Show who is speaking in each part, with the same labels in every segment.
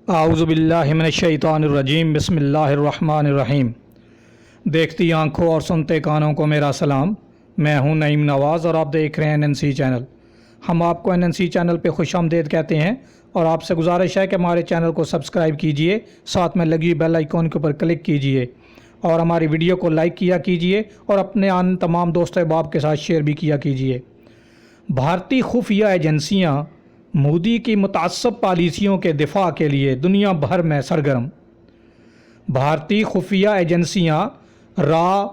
Speaker 1: اعوذ باللہ من الشیطان الرجیم بسم اللہ الرحمن الرحیم۔ دیکھتی آنکھوں اور سنتے کانوں کو میرا سلام۔ میں ہوں نعیم نواز اور آپ دیکھ رہے ہیں NNC چینل۔ ہم آپ کو NNC چینل پہ خوش آمدید کہتے ہیں اور آپ سے گزارش ہے کہ ہمارے چینل کو سبسکرائب کیجئے، ساتھ میں لگی بیل آئیکن کے اوپر کلک کیجئے اور ہماری ویڈیو کو لائک کیا کیجئے اور اپنے تمام دوست احباب کے ساتھ شیئر بھی کیا کیجئے۔ بھارتی خفیہ ایجنسیاں مودی کی متعصب پالیسیوں کے دفاع کے لیے دنیا بھر میں سرگرم۔ بھارتی خفیہ ایجنسیاں را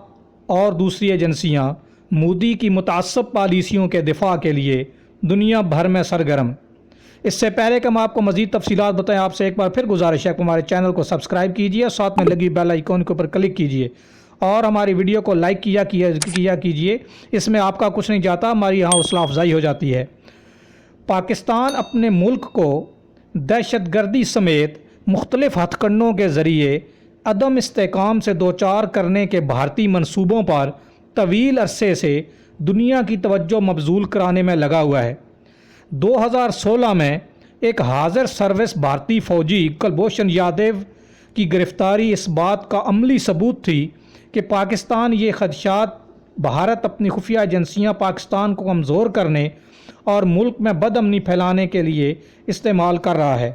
Speaker 1: اور دوسری ایجنسیاں مودی کی متعصب پالیسیوں کے دفاع کے لیے دنیا بھر میں سرگرم۔ اس سے پہلے کہ ہم آپ کو مزید تفصیلات بتائیں، آپ سے ایک بار پھر گزارش ہے کہ ہمارے چینل کو سبسکرائب کیجئے، ساتھ میں لگی بیل آئیکن کے اوپر کلک کیجئے اور ہماری ویڈیو کو لائک کیا کیجئے۔ اس میں آپ کا کچھ نہیں جاتا، ہماری یہاں حوصلہ افزائی ہو جاتی ہے۔ پاکستان اپنے ملک کو دہشت گردی سمیت مختلف ہتھ کنڈوں کے ذریعے عدم استحکام سے دوچار کرنے کے بھارتی منصوبوں پر طویل عرصے سے دنیا کی توجہ مبذول کرانے میں لگا ہوا ہے۔ 2016 میں ایک حاضر سروس بھارتی فوجی کلبھوشن یادو کی گرفتاری اس بات کا عملی ثبوت تھی کہ پاکستان یہ خدشات بھارت اپنی خفیہ ایجنسیاں پاکستان کو کمزور کرنے اور ملک میں بد امنی پھیلانے کے لیے استعمال کر رہا ہے۔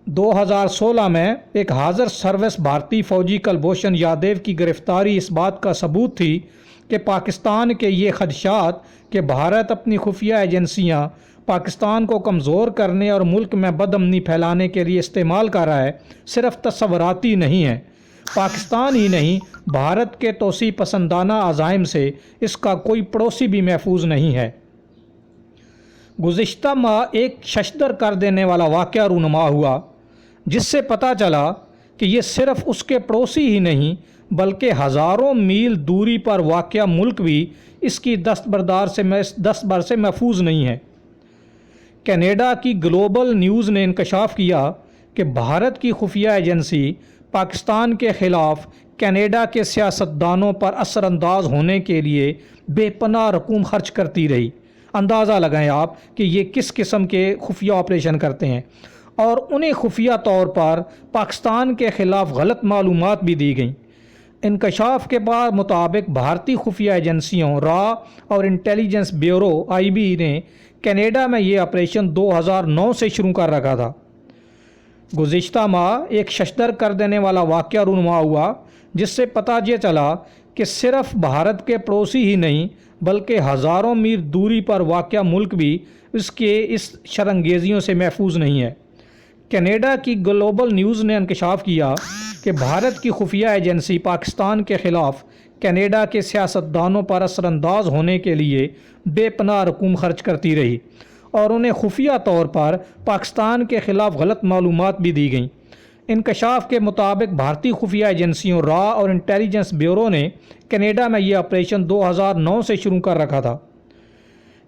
Speaker 1: 2016 میں ایک حاضر سروس بھارتی فوجی کلبھوشن یادو کی گرفتاری اس بات کا ثبوت تھی کہ پاکستان کے یہ خدشات کہ بھارت اپنی خفیہ ایجنسیاں پاکستان کو کمزور کرنے اور ملک میں بد امنی پھیلانے کے لیے استعمال کر رہا ہے، صرف تصوراتی نہیں ہیں۔ پاکستان ہی نہیں، بھارت کے توسیع پسندانہ عزائم سے اس کا کوئی پڑوسی بھی محفوظ نہیں ہے۔ گزشتہ ماہ ایک ششدر کر دینے والا واقعہ رونما ہوا جس سے پتہ چلا کہ یہ صرف اس کے پڑوسی ہی نہیں بلکہ ہزاروں میل دوری پر واقع ملک بھی اس کی دستبر سے محفوظ نہیں ہے۔ کینیڈا کی گلوبل نیوز نے انکشاف کیا کہ بھارت کی خفیہ ایجنسی پاکستان کے خلاف کینیڈا کے سیاستدانوں پر اثر انداز ہونے کے لیے بے پناہ رقوم خرچ کرتی رہی۔ اندازہ لگائیں آپ کہ یہ کس قسم کے خفیہ آپریشن کرتے ہیں، اور انہیں خفیہ طور پر پاکستان کے خلاف غلط معلومات بھی دی گئیں۔ انکشاف کے بعد مطابق بھارتی خفیہ ایجنسیوں را اور انٹیلیجنس بیورو IB نے کینیڈا میں یہ آپریشن 2009 سے شروع کر رکھا تھا۔ گزشتہ ماہ ایک ششدر کر دینے والا واقعہ رونما ہوا جس سے پتہ یہ چلا کہ صرف بھارت کے پڑوسی ہی نہیں بلکہ ہزاروں میل دوری پر واقع ملک بھی اس شرانگیزیوں سے محفوظ نہیں ہے۔ کینیڈا کی گلوبل نیوز نے انکشاف کیا کہ بھارت کی خفیہ ایجنسی پاکستان کے خلاف کینیڈا کے سیاستدانوں پر اثر انداز ہونے کے لیے بے پناہ رقوم خرچ کرتی رہی اور انہیں خفیہ طور پر پاکستان کے خلاف غلط معلومات بھی دی گئیں۔ انکشاف کے مطابق بھارتی خفیہ ایجنسیوں را اور انٹیلیجنس بیورو نے کینیڈا میں یہ آپریشن 2009 سے شروع کر رکھا تھا۔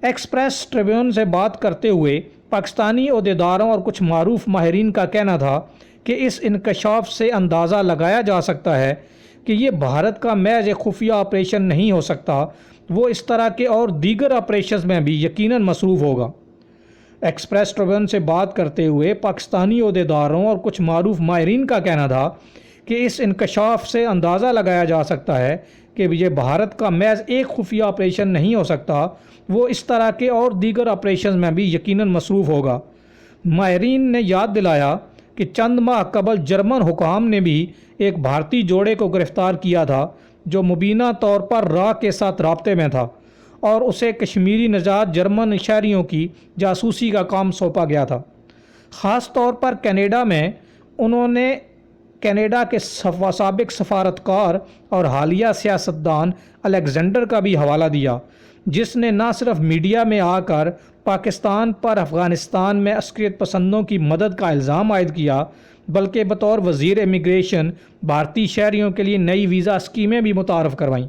Speaker 1: ایکسپریس ٹریبیون سے بات کرتے ہوئے پاکستانی عہدیداروں اور کچھ معروف ماہرین کا کہنا تھا کہ اس انکشاف سے اندازہ لگایا جا سکتا ہے کہ یہ بھارت کا محض ایک خفیہ آپریشن نہیں ہو سکتا، وہ اس طرح کے اور دیگر آپریشنز میں بھی یقیناً مصروف ہوگا۔ ایکسپریس ٹریبیون سے بات کرتے ہوئے پاکستانی عہدیداروں اور کچھ معروف ماہرین کا کہنا تھا کہ اس انکشاف سے اندازہ لگایا جا سکتا ہے کہ یہ بھارت کا محض ایک خفیہ آپریشن نہیں ہو سکتا، وہ اس طرح کے اور دیگر آپریشنز میں بھی یقیناً مصروف ہوگا۔ ماہرین نے یاد دلایا کہ چند ماہ قبل جرمن حکام نے بھی ایک بھارتی جوڑے کو گرفتار کیا تھا جو مبینہ طور پر را کے ساتھ رابطے میں تھا اور اسے کشمیری نژاد جرمن شہریوں کی جاسوسی کا کام سونپا گیا تھا۔ خاص طور پر کینیڈا میں انہوں نے کینیڈا کے سابق سفارتکار اور حالیہ سیاستدان الیگزینڈر کا بھی حوالہ دیا، جس نے نہ صرف میڈیا میں آ کر پاکستان پر افغانستان میں عسکریت پسندوں کی مدد کا الزام عائد کیا بلکہ بطور وزیر امیگریشن بھارتی شہریوں کے لیے نئی ویزا اسکیمیں بھی متعارف کروائیں۔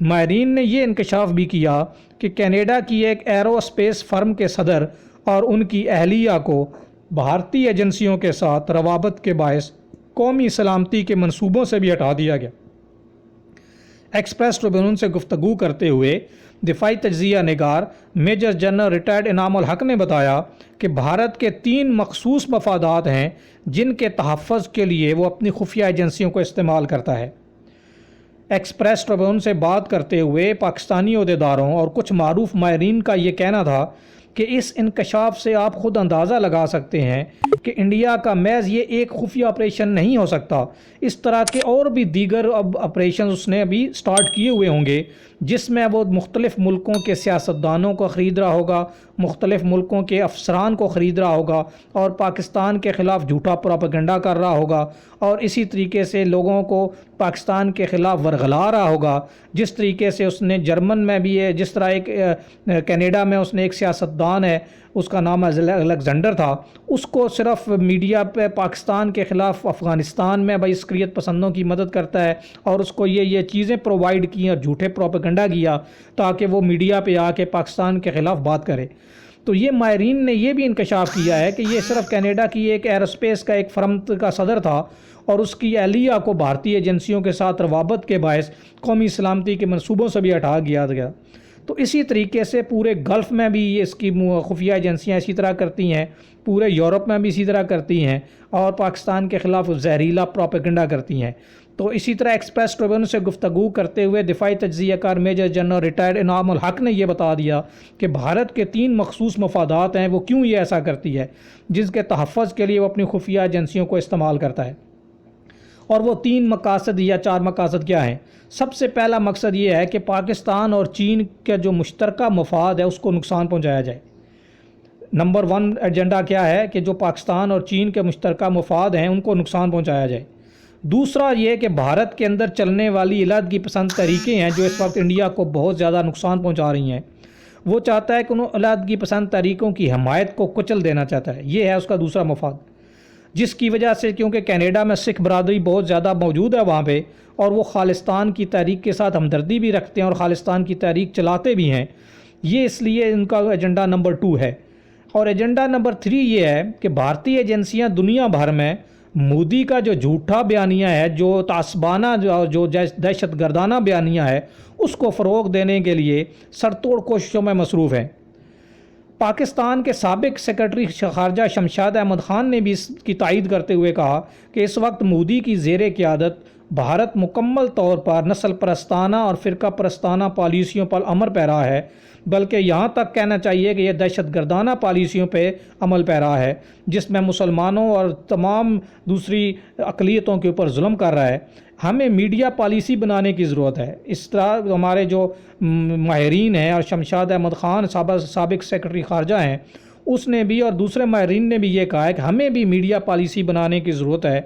Speaker 1: ماہرین نے یہ انکشاف بھی کیا کہ کینیڈا کی ایک ایرو اسپیس فرم کے صدر اور ان کی اہلیہ کو بھارتی ایجنسیوں کے ساتھ روابط کے باعث قومی سلامتی کے منصوبوں سے بھی ہٹا دیا گیا۔ ایکسپریس ٹریبیون سے گفتگو کرتے ہوئے دفاعی تجزیہ نگار میجر جنرل ریٹائرڈ انعام الحق نے بتایا کہ بھارت کے 3 مخصوص مفادات ہیں جن کے تحفظ کے لیے وہ اپنی خفیہ ایجنسیوں کو استعمال کرتا ہے۔ ایکسپریس ٹریبیون سے بات کرتے ہوئے پاکستانی عہدیداروں اور کچھ معروف ماہرین کا یہ کہنا تھا کہ اس انکشاف سے آپ خود اندازہ لگا سکتے ہیں کہ انڈیا کا محض یہ ایک خفیہ آپریشن نہیں ہو سکتا، اس طرح کے اور بھی دیگر آپریشن اس نے ابھی سٹارٹ کیے ہوئے ہوں گے، جس میں وہ مختلف ملکوں کے سیاستدانوں کو خرید رہا ہوگا، مختلف ملکوں کے افسران کو خرید رہا ہوگا اور پاکستان کے خلاف جھوٹا پروپیگنڈا کر رہا ہوگا، اور اسی طریقے سے لوگوں کو پاکستان کے خلاف ورغلا رہا ہوگا۔ جس طریقے سے اس نے جرمن میں بھی ہے، جس طرح ایک کینیڈا میں اس نے ایک سیاستدان ہے، اس کا نام الیگزینڈر تھا، اس کو صرف میڈیا پہ پاکستان کے خلاف افغانستان میں بھائی عسکریت پسندوں کی مدد کرتا ہے، اور اس کو یہ چیزیں پرووائڈ کی اور جھوٹے پروپیگنڈا کیا تاکہ وہ میڈیا پہ آ کے پاکستان کے خلاف بات کرے۔ تو یہ ماہرین نے یہ بھی انکشاف کیا ہے کہ یہ صرف کینیڈا کی ایک ایروسپیس کا ایک فرم کا صدر تھا، اور اس کی اہلیہ کو بھارتی ایجنسیوں کے ساتھ روابط کے باعث قومی سلامتی کے منصوبوں سے بھی ہٹا دیا گیا۔ تو اسی طریقے سے پورے گلف میں بھی یہ اس کی خفیہ ایجنسیاں اسی طرح کرتی ہیں، پورے یورپ میں بھی اسی طرح کرتی ہیں، اور پاکستان کے خلاف زہریلا پروپیگنڈا کرتی ہیں۔ تو اسی طرح ایکسپریس ٹریبیون سے گفتگو کرتے ہوئے دفاعی تجزیہ کار میجر جنرل ریٹائرڈ انعام الحق نے یہ بتا دیا کہ بھارت کے 3 مخصوص مفادات ہیں، وہ کیوں یہ ایسا کرتی ہے، جس کے تحفظ کے لیے وہ اپنی خفیہ ایجنسیوں کو استعمال کرتا ہے۔ اور وہ 3 مقاصد یا 4 مقاصد کیا ہیں؟ سب سے پہلا مقصد یہ ہے کہ پاکستان اور چین کا جو مشترکہ مفاد ہے اس کو نقصان پہنچایا جائے۔ نمبر 1 ایجنڈا کیا ہے کہ جو پاکستان اور چین کے مشترکہ مفاد ہیں ان کو نقصان پہنچایا جائے۔ دوسرا یہ کہ بھارت کے اندر چلنے والی علیحدگی پسند تحریکیں ہیں جو اس وقت انڈیا کو بہت زیادہ نقصان پہنچا رہی ہیں، وہ چاہتا ہے کہ انہوں علیحدگی پسند تحریکوں کی حمایت کو کچل دینا چاہتا ہے۔ یہ ہے اس کا دوسرا مفاد، جس کی وجہ سے کیونکہ کینیڈا میں سکھ برادری بہت زیادہ موجود ہے وہاں پہ، اور وہ خالصتان کی تحریک کے ساتھ ہمدردی بھی رکھتے ہیں اور خالصتان کی تحریک چلاتے بھی ہیں، یہ اس لیے ان کا ایجنڈا نمبر 2 ہے۔ اور ایجنڈا نمبر 3 یہ ہے کہ بھارتی ایجنسیاں دنیا بھر میں مودی کا جو جھوٹا بیانیہ ہے، جو تعصبانہ جو دہشت گردانہ بیانیہ ہے، اس کو فروغ دینے کے لیے سرتوڑ کوششوں میں مصروف ہیں۔ پاکستان کے سابق سیکرٹری خارجہ شمشاد احمد خان نے بھی اس کی تائید کرتے ہوئے کہا کہ اس وقت مودی کی زیر قیادت بھارت مکمل طور پر نسل پرستانہ اور فرقہ پرستانہ پالیسیوں پر عمل پیرا ہے، بلکہ یہاں تک کہنا چاہیے کہ یہ دہشت گردانہ پالیسیوں پہ عمل پیرا ہے، جس میں مسلمانوں اور تمام دوسری اقلیتوں کے اوپر ظلم کر رہا ہے۔ ہمیں میڈیا پالیسی بنانے کی ضرورت ہے۔ اس طرح ہمارے جو ماہرین ہیں، اور شمشاد احمد خان سابق سیکرٹری خارجہ ہیں، اس نے بھی اور دوسرے ماہرین نے بھی یہ کہا ہے کہ ہمیں بھی میڈیا پالیسی بنانے کی ضرورت ہے۔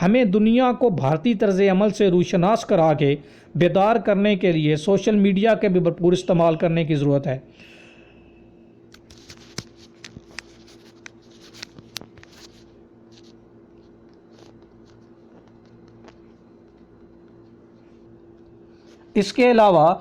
Speaker 1: ہمیں دنیا کو بھارتی طرز عمل سے روشناس کرا کے بیدار کرنے کے لیے سوشل میڈیا کے بھی بھرپور استعمال کرنے کی ضرورت ہے۔ اس کے علاوہ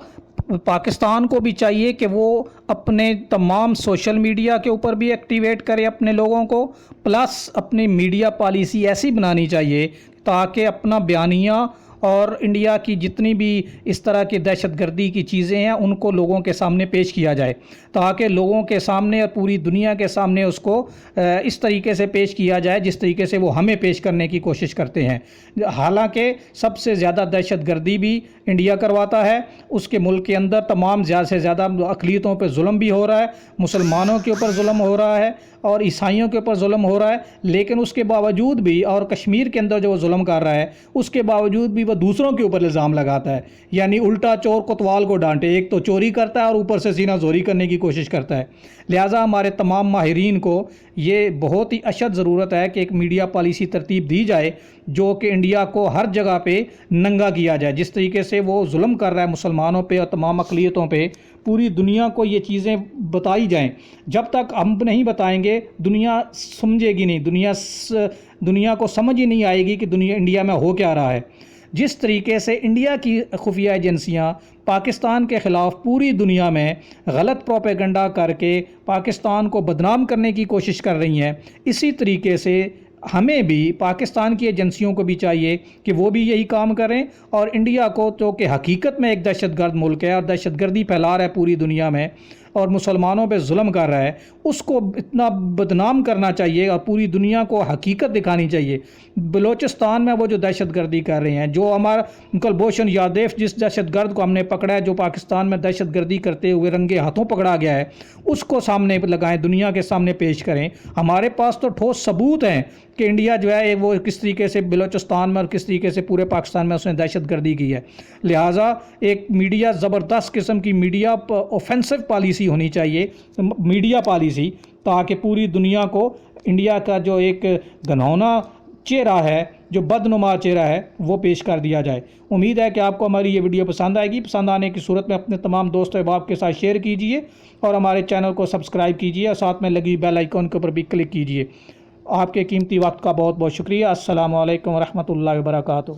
Speaker 1: پاکستان کو بھی چاہیے کہ وہ اپنے تمام سوشل میڈیا کے اوپر بھی ایکٹیویٹ کرے اپنے لوگوں کو، پلس اپنی میڈیا پالیسی ایسی بنانی چاہیے تاکہ اپنا بیانیہ اور انڈیا کی جتنی بھی اس طرح کی دہشت گردی کی چیزیں ہیں ان کو لوگوں کے سامنے پیش کیا جائے، تاکہ لوگوں کے سامنے اور پوری دنیا کے سامنے اس کو اس طریقے سے پیش کیا جائے جس طریقے سے وہ ہمیں پیش کرنے کی کوشش کرتے ہیں۔ حالانکہ سب سے زیادہ دہشت گردی بھی انڈیا کرواتا ہے، اس کے ملک کے اندر تمام زیادہ سے زیادہ اقلیتوں پہ ظلم بھی ہو رہا ہے، مسلمانوں کے اوپر ظلم ہو رہا ہے اور عیسائیوں کے اوپر ظلم ہو رہا ہے، لیکن اس کے باوجود بھی، اور کشمیر کے اندر جو وہ ظلم کر رہا ہے اس کے باوجود بھی وہ دوسروں کے اوپر الزام لگاتا ہے، یعنی الٹا چور کوتوال کو ڈانٹے، ایک تو چوری کرتا ہے اور اوپر سے سینہ زوری کرنے کی کوشش کرتا ہے۔ لہٰذا ہمارے تمام ماہرین کو یہ بہت ہی اشد ضرورت ہے کہ ایک میڈیا پالیسی ترتیب دی جائے جو کہ انڈیا کو ہر جگہ پہ ننگا کیا جائے، جس طریقے سے وہ ظلم کر رہا ہے مسلمانوں پہ اور تمام اقلیتوں پہ، پوری دنیا کو یہ چیزیں بتائی جائیں۔ جب تک ہم نہیں بتائیں گے دنیا سمجھے گی نہیں، دنیا کو سمجھ ہی نہیں آئے گی کہ انڈیا میں ہو کیا رہا ہے۔ جس طریقے سے انڈیا کی خفیہ ایجنسیاں پاکستان کے خلاف پوری دنیا میں غلط پروپیگنڈا کر کے پاکستان کو بدنام کرنے کی کوشش کر رہی ہیں، اسی طریقے سے ہمیں بھی پاکستان کی ایجنسیوں کو بھی چاہیے کہ وہ بھی یہی کام کریں، اور انڈیا کو جو کہ حقیقت میں ایک دہشت گرد ملک ہے اور دہشت گردی پھیلا رہا ہے پوری دنیا میں، اور مسلمانوں پہ ظلم کر رہا ہے اس کو اتنا بدنام کرنا چاہیے اور پوری دنیا کو حقیقت دکھانی چاہیے۔ بلوچستان میں وہ جو دہشت گردی کر رہے ہیں، جو ہمارا کلبھوشن یادیو جس دہشت گرد کو ہم نے پکڑا ہے، جو پاکستان میں دہشت گردی کرتے ہوئے رنگے ہاتھوں پکڑا گیا ہے، اس کو سامنے لگائیں، دنیا کے سامنے پیش کریں۔ ہمارے پاس تو ٹھوس ثبوت ہیں کہ انڈیا جو ہے وہ کس طریقے سے بلوچستان میں اور کس طریقے سے پورے پاکستان میں اس نے دہشت گردی کی ہے۔ لہٰذا ایک میڈیا زبردست قسم کی میڈیا اوفینسو پالیسی ہونی چاہیے، میڈیا پالیسی، تاکہ پوری دنیا کو انڈیا کا جو ایک گھناؤنا چہرہ ہے، جو بدنما چہرہ ہے، وہ پیش کر دیا جائے۔ امید ہے کہ آپ کو ہماری یہ ویڈیو پسند آئے گی۔ پسند آنے کی صورت میں اپنے تمام دوست و احباب کے ساتھ شیئر کیجئے اور ہمارے چینل کو سبسکرائب کیجئے اور ساتھ میں لگی بیل آئیکن کے اوپر بھی کلک کیجئے۔ آپ کے قیمتی وقت کا بہت بہت شکریہ۔ السلام علیکم ورحمۃ اللہ وبرکاتہ۔